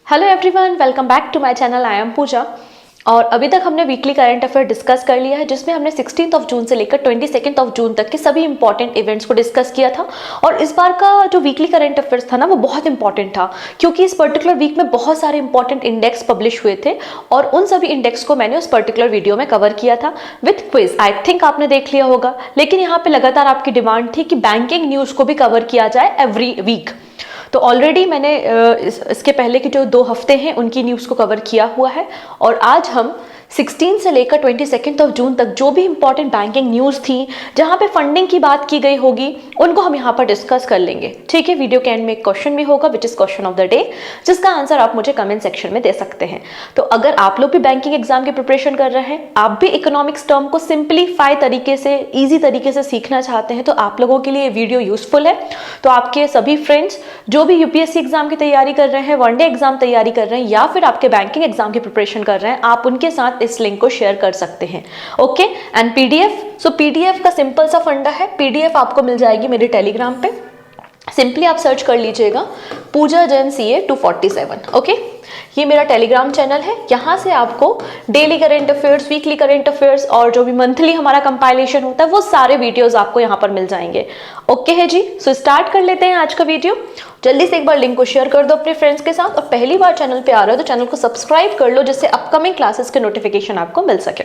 Hello everyone, welcome back to my channel. I am Pooja. और अभी तक हमने वीकली करंट अफेयर डिस्कस कर लिया है, जिसमें हमने 16 जून से लेकर 22 जून तक के सभी इंपॉर्टेंट इवेंट्स को डिस्कस किया था। और इस बार का जो वीकली करंट अफेयर्स था ना, वो बहुत इंपॉर्टेंट था, क्योंकि इस पर्टिकुलर वीक में बहुत सारे इंपॉर्टेंट इंडेक्स पब्लिश हुए थे और उन सभी इंडेक्स को मैंने उस पर्टिकुलर वीडियो में कवर किया था विथ क्विज। आई थिंक आपने देख लिया होगा, लेकिन यहाँ पे लगातार आपकी डिमांड थी कि बैंकिंग न्यूज़ को भी कवर किया जाए एवरी वीक। तो ऑलरेडी मैंने इसके पहले के जो 2 हफ्ते हैं उनकी न्यूज़ को कवर किया हुआ है। और आज हम 16 से लेकर 22 जून तक जो भी इंपॉर्टेंट बैंकिंग न्यूज़ थी, जहां पे फंडिंग की बात की गई होगी, उनको हम यहां पर डिस्कस कर लेंगे। ठीक है, वीडियो के एंड में एक क्वेश्चन भी होगा which is question of the day, जिसका आंसर आप मुझे कमेंट सेक्शन में दे सकते हैं। तो अगर आप लोग भी बैंकिंग एग्जाम की प्रिपरेशन कर रहे हैं, आप भी इकोनॉमिक्स टर्म को सिंप्लीफाई तरीके से, ईजी तरीके से सीखना चाहते हैं, तो आप लोगों के लिए ये वीडियो यूजफुल है। तो आपके सभी फ्रेंड्स जो भी यूपीएससी एग्जाम की तैयारी कर रहे हैं, वनडे एग्जाम तैयारी कर रहे हैं, या फिर आपके बैंकिंग एग्जाम की प्रिपरेशन कर रहे हैं, आप उनके साथ इस लिंक को शेयर कर सकते हैं। Okay, and PDF, so PDF का सिंपल सा फंडा है, पीडीएफ आपको मिल जाएगी मेरे टेलीग्राम पे। सिंपली आप सर्च कर लीजिएगा पूजा जैन CA 247। ओके, ये मेरा टेलीग्राम चैनल है। यहाँ से आपको daily current affairs, weekly current affairs और जो भी मंथली हमारा कंपाइलेशन होता है, वो सारे वीडियोस आपको यहाँ पर मिल जाएंगे। ओके है जी, सो स्टार्ट कर लेते हैं आज का वीडियो। जल्दी से एक बार लिंक को शेयर कर दो अपने फ्रेंड्स के साथ, और पहली बार चैनल पे आ रहे हो तो चैनल को सब्सक्राइब कर लो, जिससे अपकमिंग क्लासेस के नोटिफिकेशन आपको मिल सके।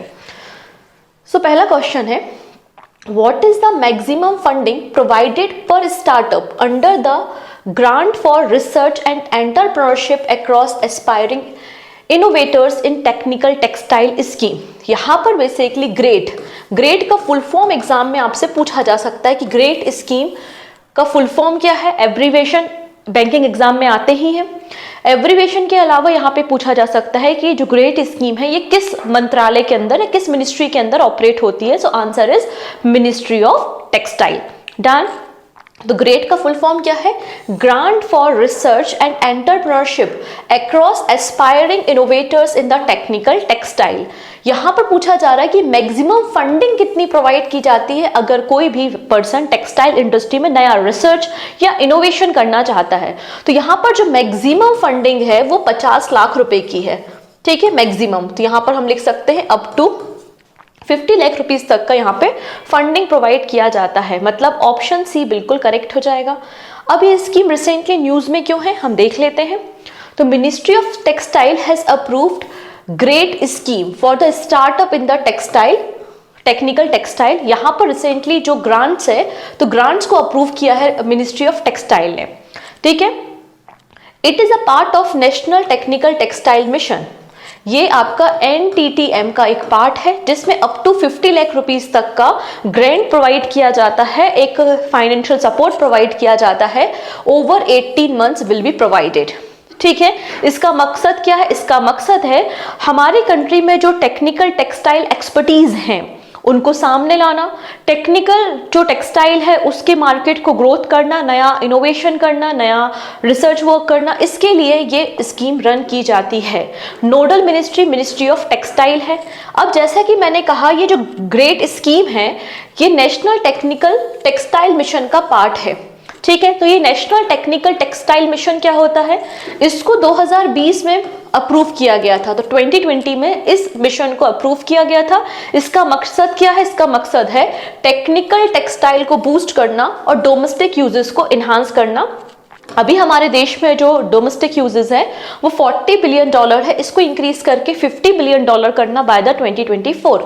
सो पहला क्वेश्चन है, what is the maximum funding provided per startup under the grant for research and entrepreneurship across aspiring innovators in technical textile scheme? यहाँ पर बेसिकली ग्रेड का फुल फॉर्म एग्जाम में आपसे पूछा जा सकता है कि ग्रेड स्कीम का फुल फॉर्म क्या है। एब्रीवेशन बैंकिंग एग्जाम में आते ही हैं। एब्रीवेशन के अलावा यहाँ पे पूछा जा सकता है कि जो ग्रेट स्कीम है ये किस मंत्रालय के अंदर या किस मिनिस्ट्री के अंदर ऑपरेट होती है। So answer is ministry of textile. Done. तो ग्रेट का फुल फॉर्म क्या है? Grant for research and entrepreneurship across aspiring innovators in the technical textile. यहाँ पर पूछा जा रहा है कि मैक्सिमम फंडिंग कितनी प्रोवाइड की जाती है अगर कोई भी पर्सन टेक्सटाइल इंडस्ट्री में नया रिसर्च या इनोवेशन करना चाहता है। तो यहाँ पर जो मैक्सिमम फंडिंग है वो 50 लाख रुपए की है। ठीक है, मैक्सिमम। तो यहाँ पर हम लिख सकते हैं अप टू 50 लाख रुपीस तक का यहाँ पे फंडिंग प्रोवाइड किया जाता है। मतलब ऑप्शन सी बिल्कुल करेक्ट हो जाएगा। अब ये स्कीम रिसेंटली न्यूज में क्यों है, हम देख लेते हैं। तो ministry of textile has approved great scheme for the startup in the technical textile. यहाँ पर रिसेंटली जो ग्रांट्स है, तो ग्रांट्स को अप्रूव किया है मिनिस्ट्री ऑफ टेक्सटाइल ने। ठीक है, it is a part of national technical textile mission. ये आपका NTTM का एक पार्ट है, जिसमें अप टू 50 लाख रुपीस तक का ग्रांट प्रोवाइड किया जाता है, एक फाइनेंशियल सपोर्ट प्रोवाइड किया जाता है। Over 18 months will be provided. ठीक है, इसका मकसद क्या है? इसका मकसद है हमारी कंट्री में जो टेक्निकल टेक्सटाइल एक्सपर्टीज हैं उनको सामने लाना, टेक्निकल जो टेक्सटाइल है उसके मार्केट को ग्रोथ करना, नया इनोवेशन करना, नया रिसर्च वर्क करना। इसके लिए ये स्कीम रन की जाती है। नोडल मिनिस्ट्री ऑफ टेक्सटाइल है। अब जैसा कि मैंने कहा, ये जो ग्रेट स्कीम है ये नेशनल टेक्निकल टेक्सटाइल मिशन का पार्ट है। ठीक है, तो ये नेशनल टेक्निकल टेक्सटाइल मिशन क्या होता है? इसको 2020 में अप्रूव किया गया था। तो 2020 में इस मिशन को अप्रूव किया गया था। इसका मकसद क्या है? इसका मकसद है टेक्निकल टेक्सटाइल को बूस्ट करना और डोमेस्टिक यूजेस को इन्हांस करना। अभी हमारे देश में जो डोमेस्टिक यूजेस है वो $40 बिलियन है, इसको इंक्रीज करके $50 बिलियन करना बाय द 2024।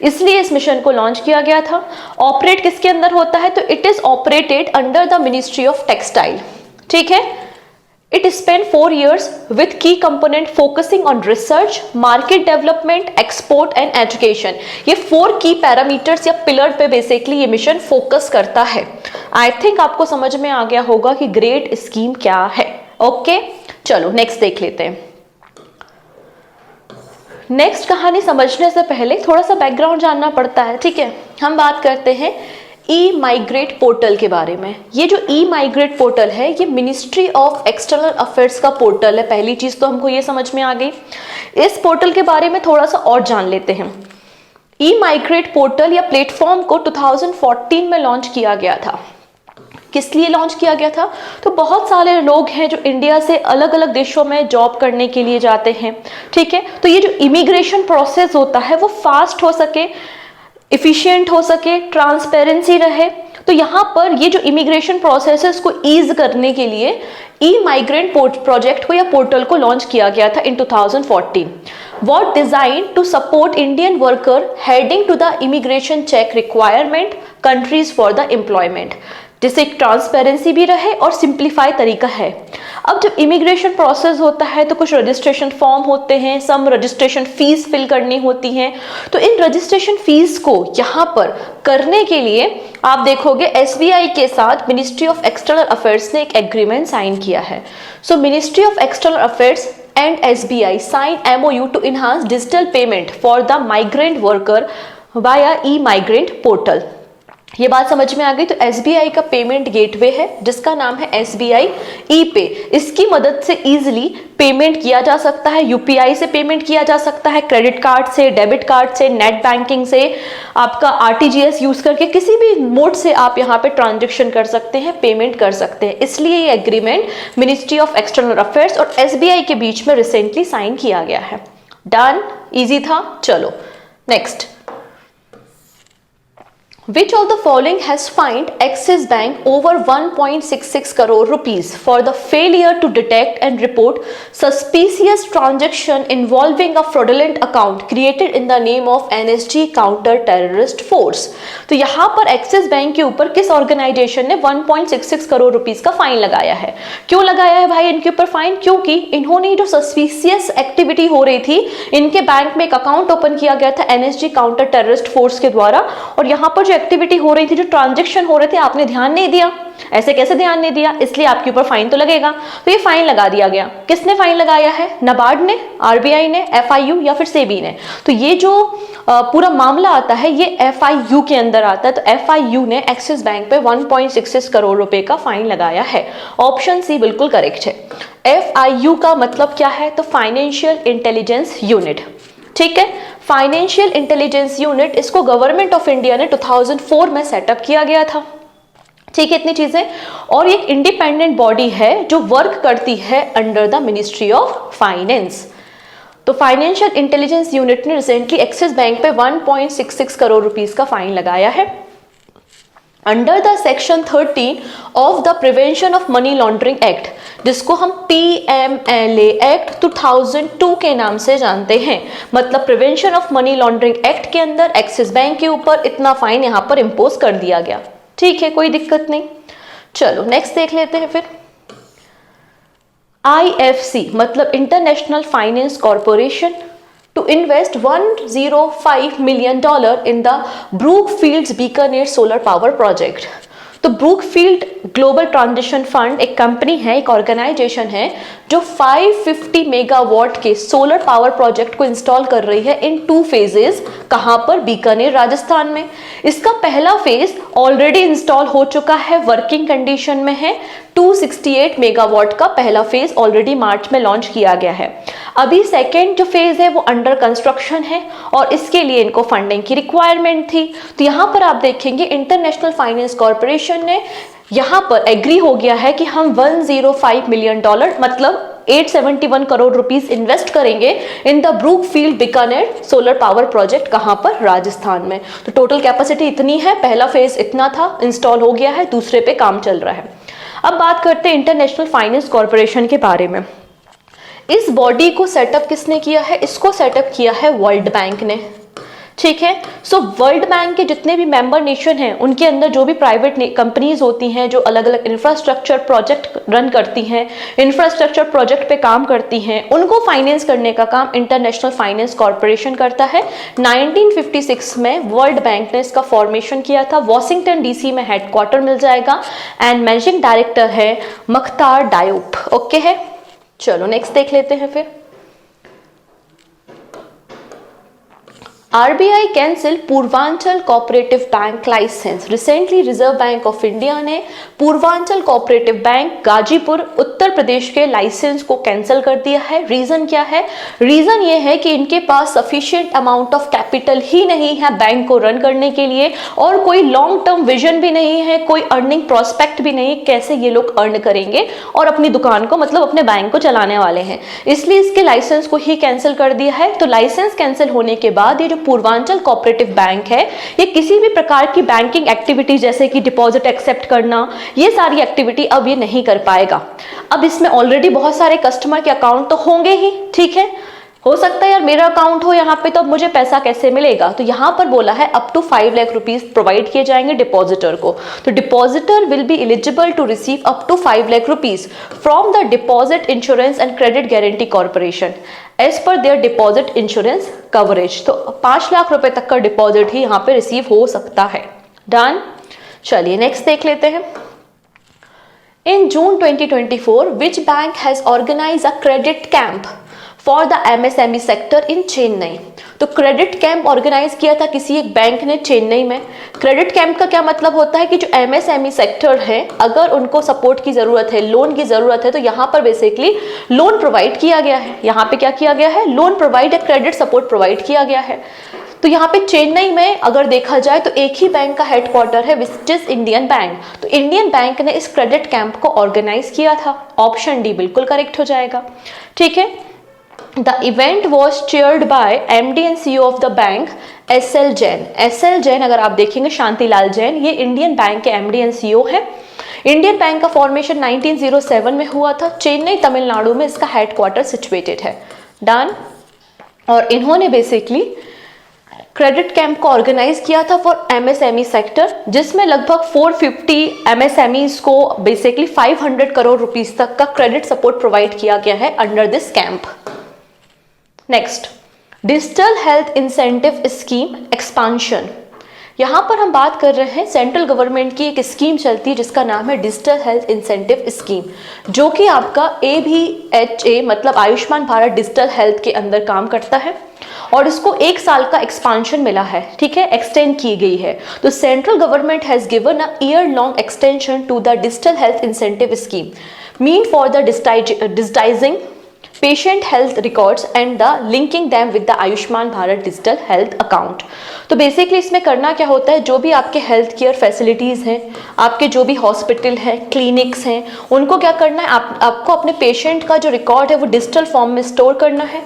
इसलिए इस मिशन को लॉन्च किया गया था। ऑपरेट किसके अंदर होता है? तो it is operated under the ministry of textile. ठीक है, It spent 4 years with key component focusing on research, market development, export and education. ये 4 की पैरामीटर्स या पिलर पे बेसिकली ये मिशन फोकस करता है। आई थिंक आपको समझ में आ गया होगा कि ग्रेट स्कीम क्या है। ओके, चलो नेक्स्ट देख लेते हैं। नेक्स्ट कहानी समझने से पहले थोड़ा सा बैकग्राउंड जानना पड़ता है। ठीक है, हम बात करते हैं ई-माइग्रेट पोर्टल के बारे में। ये जो ई-माइग्रेट पोर्टल है ये मिनिस्ट्री ऑफ एक्सटर्नल अफेयर्स का पोर्टल है। पहली चीज तो हमको ये समझ में आ गई। इस पोर्टल के बारे में थोड़ा सा और जान लेते हैं। ई-माइग्रेट पोर्टल या प्लेटफॉर्म को 2014 में लॉन्च किया गया था। किस लिए लॉन्च किया गया था? तो बहुत सारे लोग हैं जो इंडिया से अलग अलग देशों में जॉब करने के लिए जाते हैं, ठीक है। तो ये जो इमिग्रेशन प्रोसेस होता है वो फास्ट हो सके, इफिशिएंट हो सके, ट्रांसपेरेंसी रहे, तो यहाँ पर ये जो इमिग्रेशन प्रोसेसेस को ईज करने के लिए ई माइग्रेंट प्रोजेक्ट को या पोर्टल को लॉन्च किया गया था in 2014. What design to support Indian worker heading to the immigration check requirement countries for the employment, जिससे ट्रांसपेरेंसी भी रहे और सिंप्लीफाई तरीका है. अब जब इमिग्रेशन प्रोसेस होता है तो कुछ रजिस्ट्रेशन फॉर्म होते हैं, सम रजिस्ट्रेशन फीस फिल करनी होती हैं. तो इन रजिस्ट्रेशन फीस को यहाँ पर करने के लिए आप देखोगे एसबीआई के साथ मिनिस्ट्री ऑफ एक्सटर्नल अफेयर्स ने एक एग्रीमेंट साइन किया है. सो ministry of external affairs and SBI signed MOU to enhance digital payment for the migrant worker via e-migrant portal. ये बात समझ में आ गई. तो SBI का पेमेंट गेटवे है जिसका नाम है SBI e-पे. इसकी मदद से इजीली पेमेंट किया जा सकता है, यूपीआई से पेमेंट किया जा सकता है, क्रेडिट कार्ड से, डेबिट कार्ड से, नेट बैंकिंग से, आपका आरटीजीएस यूज करके किसी भी मोड से आप यहाँ पे ट्रांजेक्शन कर सकते हैं, पेमेंट कर सकते हैं. इसलिए ये agreement ministry of external affairs और SBI के बीच में रिसेंटली साइन किया गया है. डन, इजी था. चलो next. Which of the following has fined Axis Bank over 1.66 crore rupees for the failure to detect and report suspicious transaction involving a fraudulent account created in the name of NSG Counter Terrorist Force? तो यहाँ पर axis bank के ऊपर किस organisation ने 1.66 crore rupees का fine लगाया है? क्यों लगाया है भाई इनके ऊपर फाइन? क्योंकि इन्होंने जो सस्पिशियस एक्टिविटी हो रही थी, इनके बैंक में एक अकाउंट ओपन किया गया था NSG काउंटर टेररिस्ट फोर्स के द्वारा, और यहाँ पर जो एक्टिविटी हो रही थी, जो ट्रांजैक्शन हो रहे थे, आपने ध्यान नहीं दिया. ऐसे कैसे ध्यान नहीं दिया? इसलिए आपके ऊपर फाइन तो लगेगा. तो ये फाइन लगा दिया गया. किसने फाइन लगाया है? नाबार्ड ने, आरबीआई ने, एफआईयू या फिर सेबी ने? तो ये जो पूरा मामला आता है ये एफआईयू के अंदर आता है. तो एफआईयू ने एक्सिस बैंक पे 1.66 करोड़ रुपए का फाइन लगाया है. ऑप्शन सी बिल्कुल करेक्ट है. एफआईयू का मतलब क्या है? तो फाइनेंशियल इंटेलिजेंस यूनिट. ठीक है, फाइनेंशियल इंटेलिजेंस यूनिट, इसको गवर्नमेंट ऑफ इंडिया ने 2004 में सेटअप किया गया था. ठीक है, इतनी चीजें. और एक इंडिपेंडेंट बॉडी है जो वर्क करती है under the ministry of finance. तो फाइनेंशियल इंटेलिजेंस यूनिट ने रिसेंटली एक्सिस बैंक पे 1.66 करोड़ रुपीस का फाइन लगाया है under the section 13 of the prevention of money laundering act, जिसको हम PMLA एक्ट 2002 के नाम से जानते हैं. मतलब prevention of money laundering act के अंदर एक्सिस बैंक के ऊपर इतना फाइन यहाँ पर इम्पोज कर दिया गया. ठीक है, कोई दिक्कत नहीं. चलो नेक्स्ट देख लेते हैं फिर. IFC मतलब international finance corporation to invest $105 million in the Brookfield Beacon solar power project. तो ब्रूकफील्ड ग्लोबल ट्रांजिशन फंड एक कंपनी है, एक ऑर्गेनाइजेशन है जो 550 मेगावाट के सोलर पावर प्रोजेक्ट को इंस्टॉल कर रही है इन 2 फेजेस. कहां पर? बीकानेर, राजस्थान में. इसका पहला फेज ऑलरेडी इंस्टॉल हो चुका है, वर्किंग कंडीशन में है. 268 मेगावाट का पहला फेज ऑलरेडी मार्च में लॉन्च किया गया है. अभी सेकेंड जो फेज है वो अंडर कंस्ट्रक्शन है और इसके लिए इनको फंडिंग की रिक्वायरमेंट थी. तो यहाँ पर आप देखेंगे इंटरनेशनल फाइनेंस कॉर्पोरेशन ने यहाँ पर एग्री हो गया है कि हम $105 मिलियन मतलब 871 करोड़ रुपीस इन्वेस्ट करेंगे in the Brookfield Bikaner solar power project. कहां पर? राजस्थान में. तो टोटल कैपेसिटी इतनी है, पहला फेज इतना था, इंस्टॉल हो गया है, दूसरे पे काम चल रहा है. अब बात करते हैं इंटरनेशनल फाइनेंस कॉर्पोरेशन के बारे में. इस बॉडी को सेटअप किसने किया है? इसको सेटअप किया है वर्ल्ड बैंक ने. ठीक है, सो वर्ल्ड बैंक के जितने भी मेंबर नेशन हैं उनके अंदर जो भी प्राइवेट कंपनीज होती हैं जो अलग अलग इंफ्रास्ट्रक्चर प्रोजेक्ट रन करती हैं, इंफ्रास्ट्रक्चर प्रोजेक्ट पे काम करती हैं, उनको फाइनेंस करने का काम इंटरनेशनल फाइनेंस कॉर्पोरेशन करता है. 1956 में वर्ल्ड बैंक ने इसका फॉर्मेशन किया था. वॉशिंगटन DC में हेडक्वार्टर मिल जाएगा एंड मैनेजिंग डायरेक्टर है मख्तार डायूब. ओके है, चलो नेक्स्ट देख लेते हैं फिर. RBI cancel Purvanchal cooperative bank licence. Recently Reserve Bank of India ने पूर्वांचल कोऑपरेटिव बैंक गाजीपुर उत्तर प्रदेश के लाइसेंस को कैंसिल कर दिया है। रीजन क्या है? रीजन ये है कि इनके पास सफिशिएंट अमाउंट ऑफ कैपिटल ही नहीं है बैंक को रन करने के लिए, और कोई लॉन्ग टर्म विजन भी नहीं है, कोई अर्निंग प्रोस्पेक्ट भी नहीं, कैसे ये लोग अर्न करेंगे और अपनी दुकान को, मतलब अपने बैंक को चलाने वाले हैं, इसलिए इसके लाइसेंस को ही कैंसिल कर दिया है। तो लाइसेंस कैंसिल होने के बाद ये जो पूर्वांचल कोऑपरेटिव बैंक है, ये किसी भी प्रकार की बैंकिंग एक्टिविटी जैसे कि डिपॉजिट एक्सेप्ट करना, ये सारी एक्टिविटी अब ये नहीं कर पाएगा। अब इसमें ऑलरेडी बहुत सारे कस्टमर के अकाउंट तो होंगे ही, ठीक है, हो सकता है यार मेरा अकाउंट हो यहाँ पे, तो अब मुझे पैसा कैसे मिलेगा? तो यहाँ पर बोला है up to 5 lakh rupees provide किए जाएंगे डिपॉजिटर को। तो depositor will be eligible to receive up to 5 lakh rupees from the deposit insurance and credit guarantee corporation as per their deposit insurance coverage. तो 5 लाख रुपए तक का डिपॉजिट ही यहाँ पे रिसीव हो सकता है। डन। चलिए नेक्स्ट देख लेते हैं। In June 2024, which bank has organized a credit camp for the MSME sector in Chennai? तो क्रेडिट कैंप ऑर्गेनाइज किया था किसी एक बैंक ने चेन्नई में। क्रेडिट कैंप का क्या मतलब होता है कि जो MSME सेक्टर है, अगर उनको सपोर्ट की जरूरत है, लोन की जरूरत है, तो यहाँ पर बेसिकली लोन प्रोवाइड किया गया है। यहाँ पे क्या किया गया है? लोन प्रोवाइड या क्रेडिट सपोर्ट प्रोवाइड किया गया है। तो यहाँ पे चेन्नई में अगर देखा जाए तो एक ही बैंक का हेडक्वार्टर है, विच इज इंडियन बैंक। तो इंडियन बैंक ने इस क्रेडिट कैंप को ऑर्गेनाइज किया था। ऑप्शन डी बिल्कुल करेक्ट हो जाएगा, ठीक है। The event was chaired by MD and CEO of the bank SL Jain. SL Jain अगर आप देखेंगे, शांतिलाल जैन, ये इंडियन बैंक के MD and CEO है। इंडियन बैंक का फॉर्मेशन 1907 में हुआ था। चेन्नई तमिलनाडु में इसका हेडक्वार्टर सिचुएटेड है। डन। और इन्होंने बेसिकली क्रेडिट कैंप को ऑर्गेनाइज किया था फॉर MSME सेक्टर, जिसमें लगभग 450 MSMEs को बेसिकली 500 करोड़ रुपीस तक का क्रेडिट सपोर्ट प्रोवाइड किया गया है under this camp. Next, digital health incentive scheme expansion. यहाँ पर हम बात कर रहे हैं सेंट्रल गवर्नमेंट की एक स्कीम चलती है जिसका नाम है डिजिटल हेल्थ इंसेंटिव स्कीम, जो कि आपका ABHA मतलब आयुष्मान भारत डिजिटल हेल्थ के अंदर काम करता है, और इसको 1 साल का एक्सपांशन मिला है, ठीक है, एक्सटेंड की गई है। तो central government has given a year long extension to the digital health incentive scheme mean for the digitising patient health records and the linking them with the Ayushman Bharat digital health account. तो basically इसमें करना क्या होता है, जो भी आपके health care facilities हैं, आपके जो भी हॉस्पिटल हैं, क्लिनिक्स हैं, उनको क्या करना है, आपको अपने पेशेंट का जो रिकॉर्ड है वो डिजिटल फॉर्म में स्टोर करना है।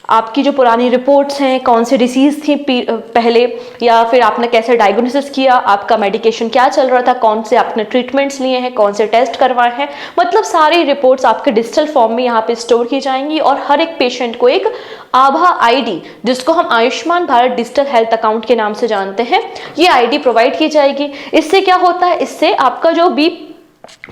आपकी जो पुरानी रिपोर्ट्स हैं, कौन सी डिसीज़ थी पहले, या फिर आपने कैसे डायग्नोसिस किया, आपका मेडिकेशन क्या चल रहा था, कौन से आपने ट्रीटमेंट्स लिए हैं, कौन से टेस्ट करवाए हैं, मतलब सारी रिपोर्ट्स आपके डिजिटल फॉर्म में यहाँ पे स्टोर की जाएंगी। और हर एक पेशेंट को एक आभा ID, जिसको हम Ayushman Bharat digital health account के नाम से जानते हैं, ये ID प्रोवाइड की जाएगी। इससे क्या होता है, इससे आपका जो भी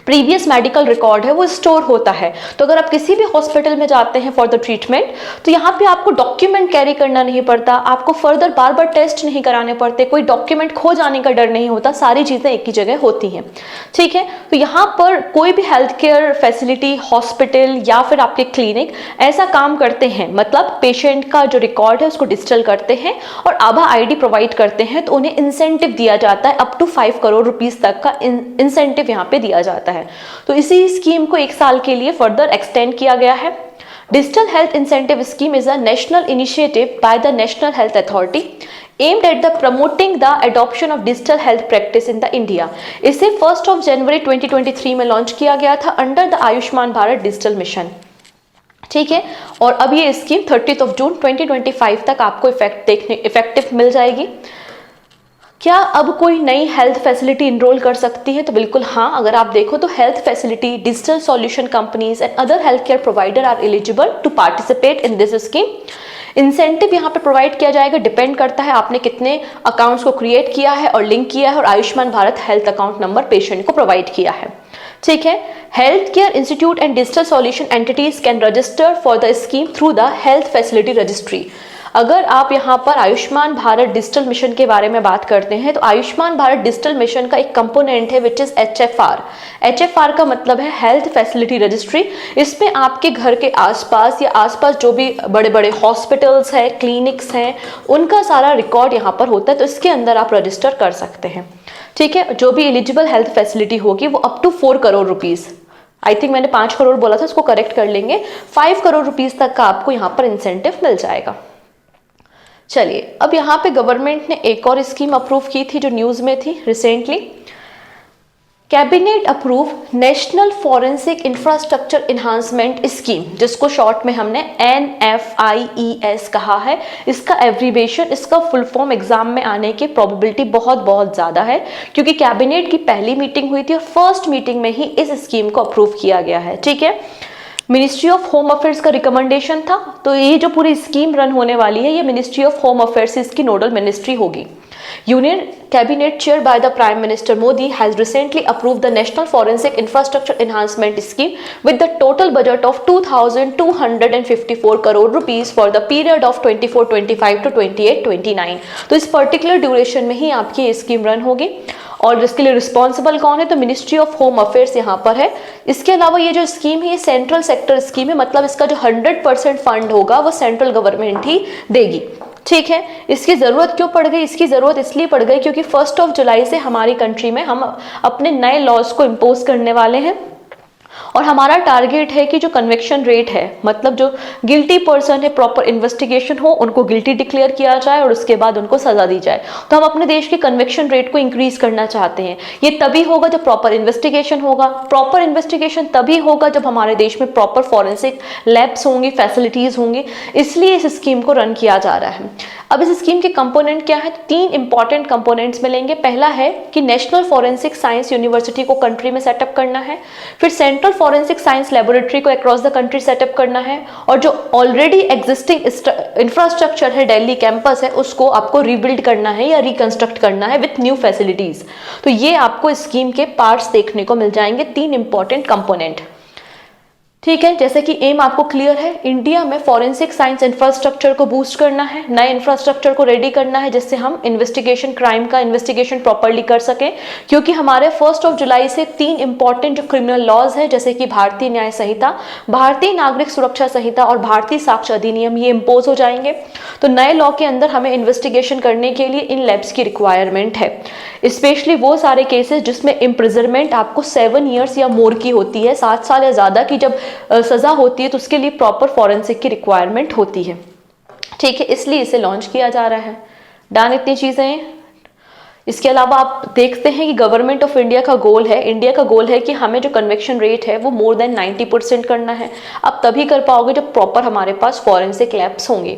प्रीवियस मेडिकल रिकॉर्ड है वो स्टोर होता है। तो अगर आप किसी भी हॉस्पिटल में जाते हैं फॉर द ट्रीटमेंट, तो यहाँ पे आपको डॉक्यूमेंट कैरी करना नहीं पड़ता, आपको फर्दर बार बार टेस्ट नहीं कराने पड़ते, कोई डॉक्यूमेंट खो जाने का डर नहीं होता, सारी चीज़ें एक ही जगह होती हैं, ठीक है। तो यहाँ पर कोई भी हेल्थ केयर फैसिलिटी, हॉस्पिटल या फिर आपके क्लिनिक ऐसा काम करते हैं, मतलब पेशेंट का जो रिकॉर्ड है उसको डिजिटल करते हैं और आभा ID प्रोवाइड करते हैं, तो उन्हें इंसेंटिव दिया जाता है, अप टू 5 करोड़ रुपीज तक का इंसेंटिव यहाँ पे दिया जाता है। तो इसी स्कीम को 1 साल के लिए फर्दर एक्सटेंड किया गया है। Digital health incentive scheme is a national initiative by the national health authority aimed at the promoting the adoption of digital health practice in the India। इसे 1 जनवरी 2023 में लॉन्च किया गया था under the Ayushman Bharat digital mission, ठीक है। और अब ये स्कीम 30 जून 2025 तक आपको इफेक्टिव मिल जाएगी। क्या अब कोई नई हेल्थ फैसिलिटी इनरोल कर सकती है? तो बिल्कुल हाँ। अगर आप देखो तो health facility, digital solution companies and other health care provider are eligible to participate in this scheme. Incentive यहाँ पे प्रोवाइड किया जाएगा, डिपेंड करता है आपने कितने अकाउंट्स को क्रिएट किया है और लिंक किया है, और Ayushman Bharat health account number patient को प्रोवाइड किया है, ठीक है। Health care institute and digital solution entities can register for the scheme through the health facility registry. अगर आप यहाँ पर आयुष्मान भारत डिजिटल मिशन के बारे में बात करते हैं, तो आयुष्मान भारत डिजिटल मिशन का एक कंपोनेंट है विच इज HFR। HFR का मतलब है हेल्थ फैसिलिटी रजिस्ट्री। इसमें आपके घर के आसपास या आसपास जो भी बड़े बड़े हॉस्पिटल्स हैं, क्लिनिक्स हैं, उनका सारा रिकॉर्ड यहाँ पर होता है, तो इसके अंदर आप रजिस्टर कर सकते हैं, ठीक है। जो भी एलिजिबल हेल्थ फैसिलिटी होगी वो up to 4 crore rupees I think मैंने 5 करोड़ बोला था, उसको करेक्ट कर लेंगे, 5 करोड़ रुपीस तक का आपको यहाँ पर इंसेंटिव मिल जाएगा। चलिए, अब यहाँ पे गवर्नमेंट ने एक और स्कीम अप्रूव की थी जो न्यूज में थी recently. Cabinet approve national forensic infrastructure enhancement scheme, जिसको शॉर्ट में हमने NFIES कहा है। इसका एब्रीवेशन, इसका फुल फॉर्म एग्जाम में आने की प्रोबेबिलिटी बहुत ज़्यादा है, क्योंकि कैबिनेट की पहली मीटिंग हुई थी और फर्स्ट मीटिंग में ही इस स्कीम को अप्रूव किया गया है। ठीक है, मिनिस्ट्री ऑफ होम अफेयर्स का रिकमेंडेशन था, तो ये जो पूरी स्कीम रन होने वाली है ये मिनिस्ट्री ऑफ होम अफेयर्स इसकी नोडल मिनिस्ट्री होगी। Union Cabinet chaired by the Prime Minister Modi has recently approved the National Forensic Infrastructure Enhancement Scheme with the total budget of 2,254 crore rupees for the period of 24-25 to 28-29। तो इस particular duration में ही आपकी ये scheme run होगी और इसके लिए responsible कौन है, तो मिनिस्ट्री ऑफ होम अफेयर्स यहाँ पर है। इसके अलावा ये जो स्कीम है ये सेंट्रल सेक्टर स्कीम है, मतलब इसका जो 100% फंड होगा वो सेंट्रल गवर्नमेंट ही देगी। ठीक है, इसकी ज़रूरत क्यों पड़ गई? इसकी ज़रूरत इसलिए पड़ गई क्योंकि 1 जुलाई से हमारी कंट्री में हम अपने नए लॉज को इम्पोज करने वाले हैं और हमारा टारगेट है कि जो कन्विक्शन रेट है, मतलब जो गिल्टी पर्सन है, प्रॉपर इन्वेस्टिगेशन हो, उनको गिल्टी डिक्लेयर किया जाए और उसके बाद उनको सजा दी जाए। तो हम अपने देश के कन्विक्शन रेट को इंक्रीज करना चाहते हैं। ये तभी होगा जब प्रॉपर इन्वेस्टिगेशन होगा। प्रॉपर इन्वेस्टिगेशन तभी होगा जब हमारे देश में प्रॉपर फॉरेंसिक लैब्स होंगी, फैसिलिटीज होंगी। इसलिए इस स्कीम को रन किया जा रहा है। अब इस स्कीम के कंपोनेंट क्या है? 3 इंपॉर्टेंट कंपोनेंट्स मिलेंगे। पहला है कि नेशनल फॉरेंसिक साइंस यूनिवर्सिटी को कंट्री में सेटअप करना है, फिर सेंट्रल फॉरेंसिक साइंस लेबोरेटरी को अक्रॉस द कंट्री सेटअप करना है, और जो ऑलरेडी एग्जिस्टिंग इंफ्रास्ट्रक्चर है, दिल्ली कैंपस है, उसको आपको रीबिल्ड करना है या रिकंस्ट्रक्ट करना है विथ न्यू फैसिलिटीज। तो ये आपको स्कीम के पार्ट्स देखने को मिल जाएंगे, 3 इंपॉर्टेंट कंपोनेंट। ठीक है, जैसे कि एम आपको क्लियर है, इंडिया में फॉरेंसिक साइंस इंफ्रास्ट्रक्चर को बूस्ट करना है, नए इंफ्रास्ट्रक्चर को रेडी करना है जिससे हम इन्वेस्टिगेशन, क्राइम का इन्वेस्टिगेशन प्रॉपर्ली कर सकें। क्योंकि हमारे 1 जुलाई से 3 इंपॉर्टेंट जो क्रिमिनल लॉज है, जैसे कि भारतीय न्याय संहिता, भारतीय नागरिक सुरक्षा संहिता और भारतीय साक्ष्य अधिनियम, ये इम्पोज हो जाएंगे। तो नए लॉ के अंदर हमें इन्वेस्टिगेशन करने के लिए इन लैब्स की रिक्वायरमेंट है, स्पेशली वो सारे केसेस जिसमें इम्प्रिजनमेंट आपको 7 ईयर्स या मोर की होती है, 7 साल या ज़्यादा की जब सजा होती है, तो उसके लिए प्रॉपर फॉरेंसिक की रिक्वायरमेंट होती है। ठीक है, इसलिए इसे लॉन्च किया जा रहा है। डन, इतनी चीज़ें। इसके अलावा आप देखते हैं कि गवर्नमेंट ऑफ इंडिया का गोल है कि हमें जो कन्विक्शन रेट है वो मोर देन 90% करना है। आप तभी कर पाओगे जब प्रॉपर हमारे पास फॉरेंसिक लैब्स होंगे।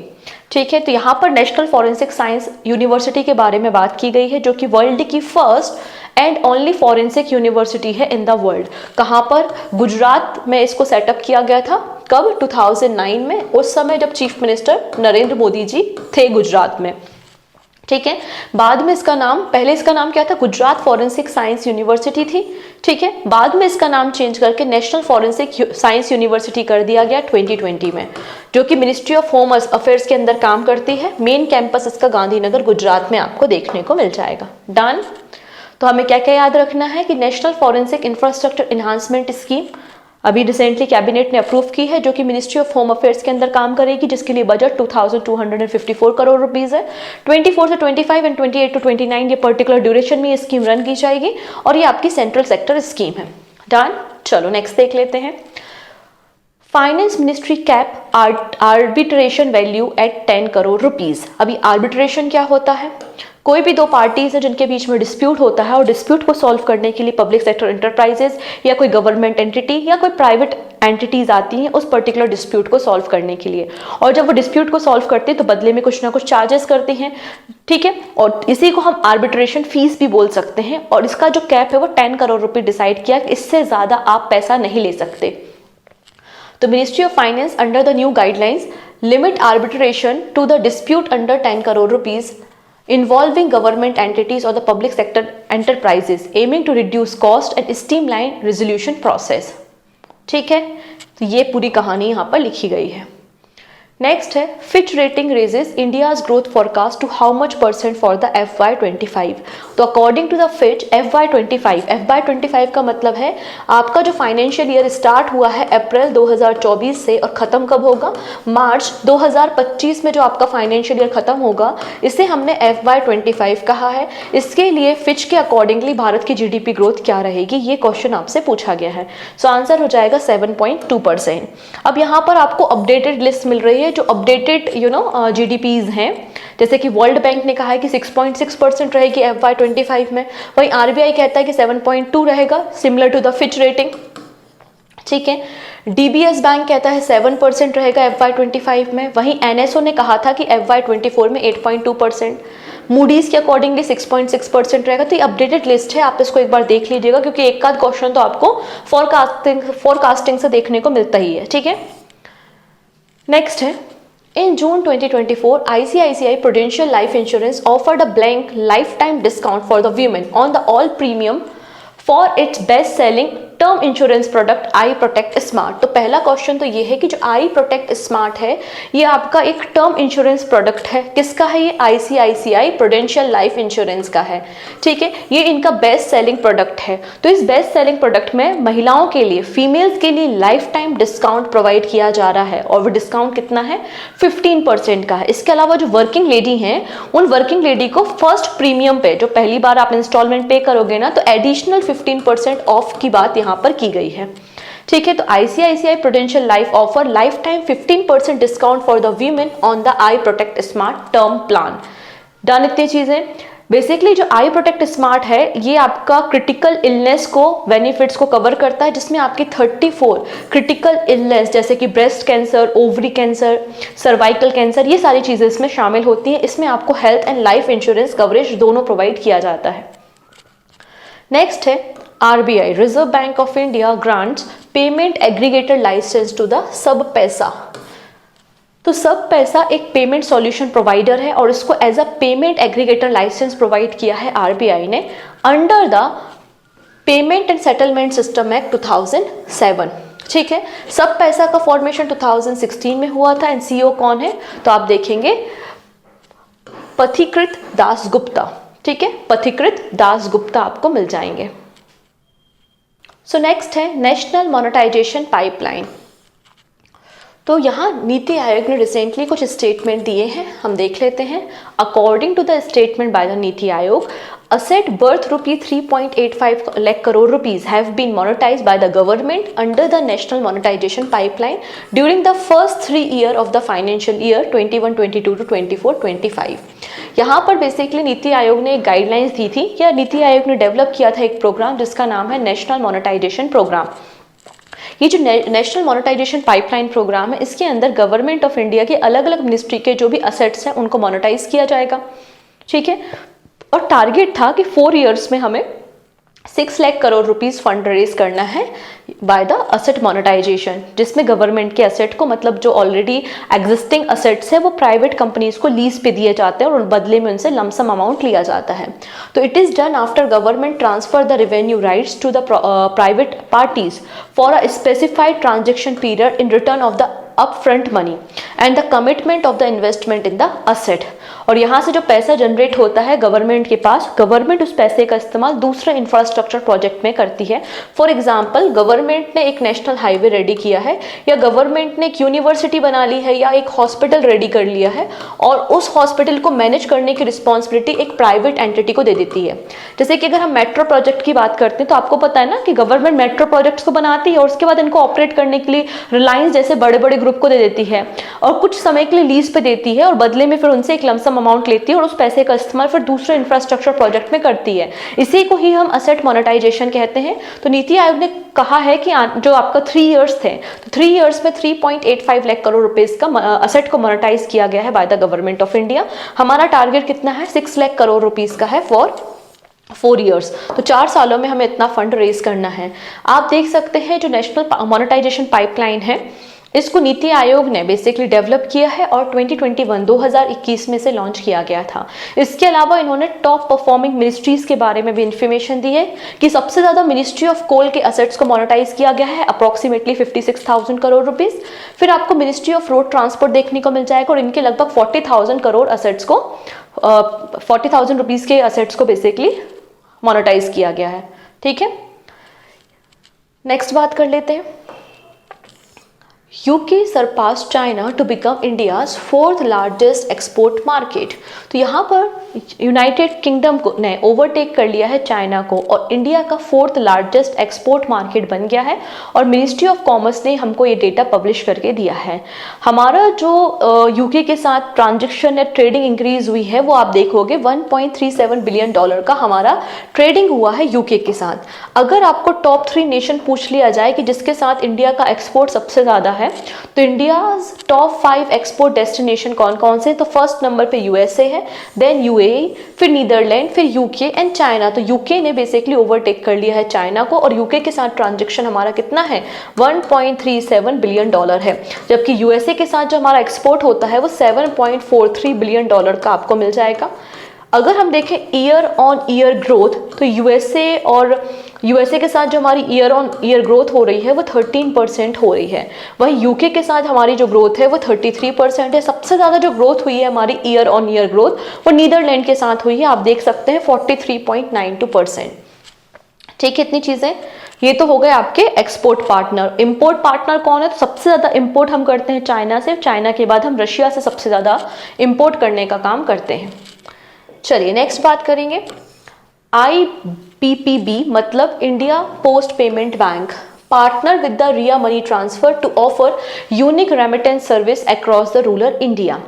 ठीक है, तो यहाँ पर नेशनल फॉरेंसिक साइंस यूनिवर्सिटी के बारे में बात की गई है, जो कि वर्ल्ड की first and only forensic university है इन द वर्ल्ड। कहाँ पर? गुजरात में इसको सेटअप किया गया था। कब? 2009 में, उस समय जब चीफ मिनिस्टर नरेंद्र मोदी जी थे गुजरात में। ठीक है, बाद में इसका नाम, पहले इसका नाम क्या था? गुजरात फॉरेंसिक साइंस यूनिवर्सिटी थी। ठीक है, बाद में इसका नाम चेंज करके नेशनल फॉरेंसिक साइंस यूनिवर्सिटी कर दिया गया 2020 में, जो कि मिनिस्ट्री ऑफ होम अफेयर्स के अंदर काम करती है। मेन कैंपस इसका गांधीनगर गुजरात में आपको देखने को मिल जाएगा। डन। तो हमें क्या क्या याद रखना है कि national forensic infrastructure enhancement scheme अभी रिसेंटली कैबिनेट ने अप्रूव की है, जो कि मिनिस्ट्री ऑफ होम अफेयर्स के अंदर काम करेगी, जिसके लिए बजट 2,254 करोड़ रुपीस है। 24 से 25 एंड 28 to 29 ये पर्टिकुलर ड्यूरेशन में ये स्कीम रन की जाएगी और ये आपकी सेंट्रल सेक्टर स्कीम है। डन। चलो नेक्स्ट देख लेते हैं। Finance ministry cap arbitration value at 10 crore rupees. अभी आर्बिट्रेशन क्या होता है? कोई भी 2 पार्टीज है जिनके बीच में डिस्प्यूट होता है और डिस्प्यूट को सॉल्व करने के लिए पब्लिक सेक्टर एंटरप्राइजेस या कोई गवर्नमेंट एंटिटी या कोई प्राइवेट एंटिटीज आती हैं उस पर्टिकुलर डिस्प्यूट को सॉल्व करने के लिए, और जब वो डिस्प्यूट को सॉल्व करते हैं तो बदले में कुछ ना कुछ चार्जेस करते हैं। ठीक है, और इसी को हम आर्बिट्रेशन फीस भी बोल सकते हैं, और इसका जो कैप है वो 10 करोड़ रुपये डिसाइड किया, इससे ज़्यादा आप पैसा नहीं ले सकते। तो ministry of finance under the new guidelines limit arbitration to the dispute under 10 crore rupees involving government entities or the public sector enterprises aiming to reduce cost and streamline resolution process। ठीक है, तो ये पूरी कहानी यहाँ पर लिखी गई है। नेक्स्ट है Fitch rating raises India's growth forecast to how much % for the FY25। तो according to the Fitch FY25 का मतलब है आपका जो फाइनेंशियल ईयर स्टार्ट हुआ है अप्रैल 2024 से और ख़त्म कब होगा, मार्च 2025 में जो आपका फाइनेंशियल ईयर ख़त्म होगा, इसे हमने FY25 कहा है। इसके लिए फिच के अकॉर्डिंगली भारत की GDP ग्रोथ क्या रहेगी, ये क्वेश्चन आपसे पूछा गया है। सो आंसर हो जाएगा 7.2%। अब यहाँ पर आपको अपडेटेड लिस्ट मिल रही है जो अपडेटेड GDPs हैं, जैसे कि वर्ल्ड बैंक ने कहा है कि 6.6% रहेगी FY25 में, वहीं RBI कहता है कि 7.2 रहेगा, similar to the Fitch rating. ठीक है, DBS बैंक कहता है 7% रहेगा FY25 में, वहीं NSO ने कहा था कि FY24 में 8.2%, मूडीज के अकॉर्डिंगली 6.6% रहेगा। तो ये अपडेटेड लिस्ट है, आप इसको एक बार देख लीजिएगा क्योंकि एक आध क्वेश्चन तो आपको फोरकास्टिंग से देखने को मिलता ही है। ठीक है, नेक्स्ट है इन जून 2024 ICICI Prudential Life Insurance offered a blank lifetime discount for the women on the all premium for its best selling term insurance product I protect smart. तो पहला क्वेश्चन तो ये है कि जो आई प्रोटेक्ट स्मार्ट है ये आपका एक टर्म इंश्योरेंस प्रोडक्ट है। किसका है ये? ICICI प्रूडेंशियल लाइफ इंश्योरेंस का है। ठीक है, ये इनका बेस्ट सेलिंग प्रोडक्ट है। तो इस बेस्ट सेलिंग प्रोडक्ट में महिलाओं के लिए, फीमेल्स के लिए लाइफ टाइम डिस्काउंट प्रोवाइड किया जा रहा है और वो डिस्काउंट कितना है? 15% का है। इसके अलावा जो वर्किंग लेडी हैं उन वर्किंग लेडी को फर्स्ट प्रीमियम पे जो पहली बार आप इंस्टॉलमेंट पे करोगे ना, तो एडिशनल 15% ऑफ की बात यहाँ पर की गई है। ठीक है, तो ICICI prudential life offer life time 15% discount for the women on the I protect smart term plan. Done इतनी चीजें। बेसिकली जो आई प्रोटेक्ट स्मार्ट है ये आपका क्रिटिकल इलनेस को बेनिफिट्स को कवर करता है, जिसमें आपकी 34 क्रिटिकल इलनेस जैसे कि breast cancer, ovary cancer, cervical cancer, ये सारी चीजें इसमें शामिल होती हैं। इसमें आपको health and life insurance coverage दोनों प्रोवाइड किया जाता है। नेक्स्ट है RBI Reserve Bank of India grants payment aggregator licence to the SabPaisa. तो सब पैसा एक पेमेंट सॉल्यूशन प्रोवाइडर है और इसको as a payment aggregator licence provide किया है RBI ने under the payment and settlement system act 2007। ठीक है, सब पैसा का फॉर्मेशन 2016 में हुआ था एंड CEO कौन है? तो आप देखेंगे पथिकृत दास गुप्ता। ठीक है, पथिकृत दास गुप्ता आपको मिल जाएंगे। सो नेक्स्ट है नेशनल मोनेटाइजेशन पाइपलाइन। तो यहाँ नीति आयोग ने रिसेंटली कुछ स्टेटमेंट दिए हैं, हम देख लेते हैं। According to the statement by the NITI Aayog, asset worth rupee 3.85 lakh crore rupees have been monetized by the government under the national monetization pipeline during the first 3 years of the financial year 21-22 to 24-25। यहाँ पर basically NITI Aayog ने एक guidelines दी थी या नीति आयोग ने develop किया था एक प्रोग्राम जिसका नाम है नेशनल मोनेटाइजेशन प्रोग्राम। ये जो नेशनल मोनेटाइजेशन पाइपलाइन प्रोग्राम है इसके अंदर गवर्नमेंट ऑफ इंडिया के अलग अलग मिनिस्ट्री के जो भी असेट्स हैं उनको मोनेटाइज किया जाएगा। ठीक है, और टारगेट था कि 4 इयर्स में हमें 6 lakh crore rupees fund raise करना है बाय द असेट मोनेटाइजेशन, जिसमें गवर्नमेंट के असेट को, मतलब जो ऑलरेडी एग्जिस्टिंग असेट्स है वो प्राइवेट कंपनीज को लीज पे दिए जाते हैं और बदले में उनसे लमसम अमाउंट लिया जाता है। तो it is done after government transfer the revenue rights to the private parties for a specified transaction period in return of the upfront money and the commitment of the investment in the asset। और यहाँ से जो पैसा generate होता है government के पास, government उस पैसे का इस्तेमाल दूसरे इंफ्रास्ट्रक्चर प्रोजेक्ट में करती है। फॉर एग्जांपल, गवर्नमेंट ने एक नेशनल हाईवे रेडी किया है या गवर्नमेंट ने एक यूनिवर्सिटी बना ली है या एक हॉस्पिटल रेडी कर लिया है और उस हॉस्पिटल को मैनेज करने की रिस्पॉन्सिबिलिटी एक प्राइवेट एंटिटी को दे देती है। जैसे कि अगर हम मेट्रो प्रोजेक्ट की बात करते हैं तो आपको पता है ना कि गवर्नमेंट मेट्रो प्रोजेक्ट्स को बनाती है और उसके बाद इनको ऑपरेट करने के लिए रिलायंस जैसे बड़े बड़े ग्रुप को दे देती है और कुछ समय के लिए लीज पे देती है और बदले में फिर उनसे एक लमसम अमाउंट लेती है और उस पैसे का इस्तेमाल फिर दूसरे इंफ्रास्ट्रक्चर प्रोजेक्ट में करती है। इसी को ही हम असेट मोनेटाइजेशन कहते हैं। तो नीति आयोग ने कहा है कि जो आपका 3 इयर्स थे, तो 3 इयर्स में 3.85 लाख करोड़ रुपीस का असेट को मोनेटाइज किया गया है by the government of India. हमारा टारगेट कितना है? 6 लाख करोड़ रुपीस का है फॉर 4 इयर्स। तो 4 सालों में हमें इतना फंड रेज करना है। आप देख सकते हैं जो नेशनल मोनेटाइजेशन पाइपलाइन है इसको नीति आयोग ने बेसिकली डेवलप किया है और 2021 में से लॉन्च किया गया था। इसके अलावा इन्होंने टॉप परफॉर्मिंग मिनिस्ट्रीज के बारे में भी इंफॉर्मेशन दी है कि सबसे ज्यादा मिनिस्ट्री ऑफ कोल के असेट्स को मोनेटाइज किया गया है अप्रोक्सीमेटली 56,000 करोड़ रुपीस। फिर आपको मिनिस्ट्री ऑफ रोड ट्रांसपोर्ट देखने को मिल जाएगा और इनके लगभग 40,000 करोड़ असेट्स को 40,000 रुपीस के असेट्स को बेसिकली मोनेटाइज किया गया है। ठीक है, नेक्स्ट बात कर लेते हैं। UK surpass China to become India's 4th largest export market. तो यहाँ पर यूनाइटेड किंगडम को ने ओवरटेक कर लिया है चाइना को और इंडिया का 4th लार्जेस्ट एक्सपोर्ट मार्केट बन गया है और मिनिस्ट्री ऑफ कॉमर्स ने हमको ये डेटा पब्लिश करके दिया है। हमारा जो यूके के साथ ट्रांजेक्शन या ट्रेडिंग इंक्रीज हुई है वो आप देखोगे $1.37 बिलियन का हमारा ट्रेडिंग हुआ है यूके के साथ। अगर आपको टॉप 3 नेशन पूछ लिया जाए कि जिसके साथ इंडिया का एक्सपोर्ट सबसे ज़्यादा है तो इंडिया टॉप 5 एक्सपोर्ट डेस्टिनेशन कौन कौन से, तो फर्स्ट नंबर पे यूएसए है, देन यूएई, फिर नीदरलैंड, फिर यूके एंड चाइना। तो यूके ने बेसिकली ओवरटेक कर लिया है चाइना को और यूके के साथ ट्रांजैक्शन हमारा कितना है $1.37 बिलियन है, जबकि यूएसए के साथ जो हमारा एक्सपोर्ट होता है वो $7.43 बिलियन का आपको मिल जाएगा। अगर हम देखें ईयर ऑन ईयर ग्रोथ तो यूएसए के साथ जो हमारी ईयर ऑन ईयर ग्रोथ हो रही है वो 13% हो रही है, वहीं यूके के साथ हमारी जो ग्रोथ है वो 33% है। सबसे ज़्यादा जो ग्रोथ हुई है हमारी ईयर ऑन ईयर ग्रोथ वो नीदरलैंड के साथ हुई है, आप देख सकते हैं 43.92%। ठीक है, इतनी चीज़ें ये तो हो गए आपके एक्सपोर्ट पार्टनर। इंपोर्ट पार्टनर कौन है, तो सबसे ज़्यादा इंपोर्ट हम करते हैं चाइना से, चाइना के बाद हम रशिया से सबसे ज़्यादा इंपोर्ट करने का काम करते हैं। चलिए नेक्स्ट बात करेंगे। IPPB मतलब India post payment bank partner with the Ria money transfer to offer unique remittance service across the rural India.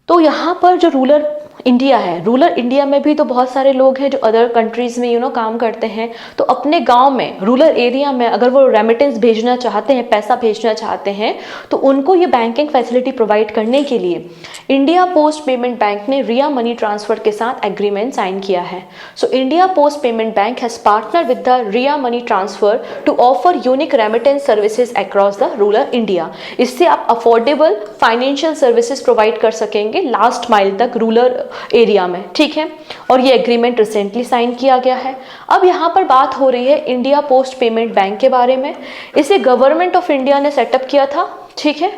तो यहाँ पर जो रूरल इंडिया है, रूरल इंडिया में भी तो बहुत सारे लोग हैं जो अदर कंट्रीज में काम करते हैं, तो अपने गांव में रूरल एरिया में अगर वो रेमिटेंस भेजना चाहते हैं, पैसा भेजना चाहते हैं, तो उनको ये बैंकिंग फैसिलिटी प्रोवाइड करने के लिए इंडिया पोस्ट पेमेंट बैंक ने रिया मनी ट्रांसफर के साथ एग्रीमेंट साइन किया है। So India post payment bank has partner with the Ria money transfer to offer unique remittance services across the rural India. इससे आप अफोर्डेबल फाइनेंशियल सर्विसेज प्रोवाइड कर सकेंगे last mile तक rural area में। ठीक है, और ये एग्रीमेंट रिसेंटली साइन किया गया है। अब यहाँ पर बात हो रही है इंडिया पोस्ट पेमेंट बैंक के बारे में। इसे गवर्नमेंट ऑफ इंडिया ने सेटअप किया था। ठीक है,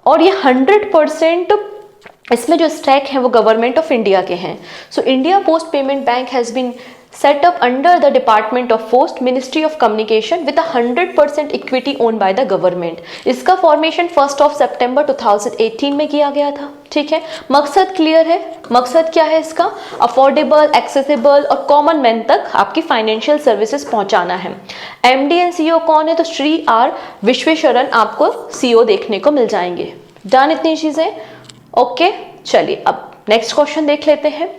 और ये 100% इसमें जो स्टैक है वो गवर्नमेंट ऑफ इंडिया के हैं। So India post payment bank has been set up under the Department of Post, Ministry of Communication with 100% equity owned by the government. इसका फॉर्मेशन 1 सितंबर 2018 में किया गया था। ठीक है, मकसद क्लियर है। मकसद क्या है इसका? अफोर्डेबल, एक्सेसिबल और कॉमन मैन तक आपकी फाइनेंशियल सर्विसेज पहुंचाना है। MD एंड CEO कौन है? तो श्री R विश्वेश्वरन आपको CEO देखने को मिल जाएंगे। डन इतनी चीजें? ओके, चलिए अब नेक्स्ट क्वेश्चन देख लेते हैं।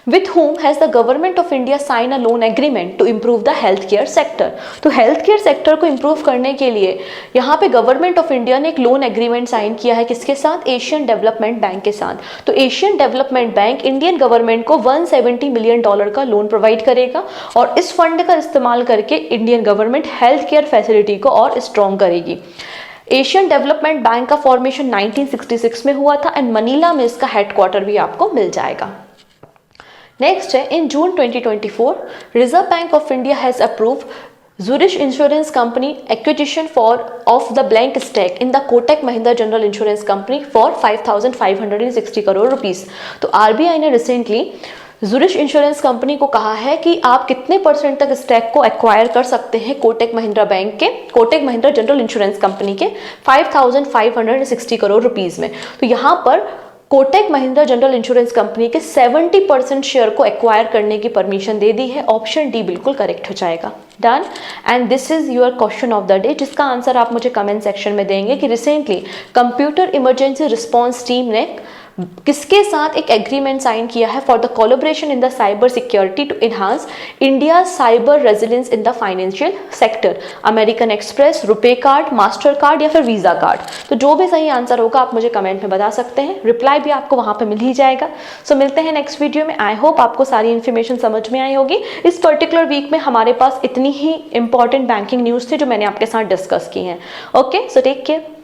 With whom has the government of India signed a loan agreement to improve the healthcare sector? तो healthcare sector को improve करने के लिए यहाँ पे गवर्नमेंट ऑफ इंडिया ने एक लोन एग्रीमेंट साइन किया है। किसके साथ? एशियन डेवलपमेंट बैंक के साथ। तो Asian development bank Indian government को $170 मिलियन का लोन प्रोवाइड करेगा और इस फंड का इस्तेमाल करके Indian government health care facility को और स्ट्रॉन्ग करेगी। एशियन डेवलपमेंट बैंक का फॉर्मेशन 1966 में हुआ था एंड मनीला में इसका हेडक्वार्टर भी आपको मिल जाएगा। नेक्स्ट है, इन जून 2024 reserve Bank of India has approve Zurich Insurance Company acquisition of the blank stake in the Kotak Mahindra General Insurance Company for 5,560 crore rupees. तो RBI ने रिसेंटली Zurich Insurance Company को कहा है कि आप कितने % तक स्टैक को एक्वायर कर सकते हैं कोटक महिंद्रा बैंक के, Kotak Mahindra general insurance company के 5,560 करोड़ रुपीस में। तो यहाँ पर Kotak Mahindra general insurance company के 70% शेयर को एक्वायर करने की परमिशन दे दी है। ऑप्शन डी बिल्कुल करेक्ट हो जाएगा। Done, and this is your question of the day, जिसका आंसर आप मुझे कमेंट सेक्शन में देंगे कि recently computer emergency response team ने किसके साथ एक एग्रीमेंट साइन किया है for the collaboration in the cyber security to enhance India cyber resilience in the financial sector. American Express, RuPay card, Mastercard या फिर वीजा कार्ड। तो जो भी सही आंसर होगा आप मुझे कमेंट में बता सकते हैं, रिप्लाई भी आपको वहां पे मिल ही जाएगा। सो मिलते हैं नेक्स्ट वीडियो में। आई होप आपको सारी इन्फॉर्मेशन समझ में आई होगी। इस पर्टिकुलर वीक में हमारे पास इतनी ही इंपॉर्टेंट बैंकिंग न्यूज थी जो मैंने आपके साथ डिस्कस की हैं। Okay, so take care.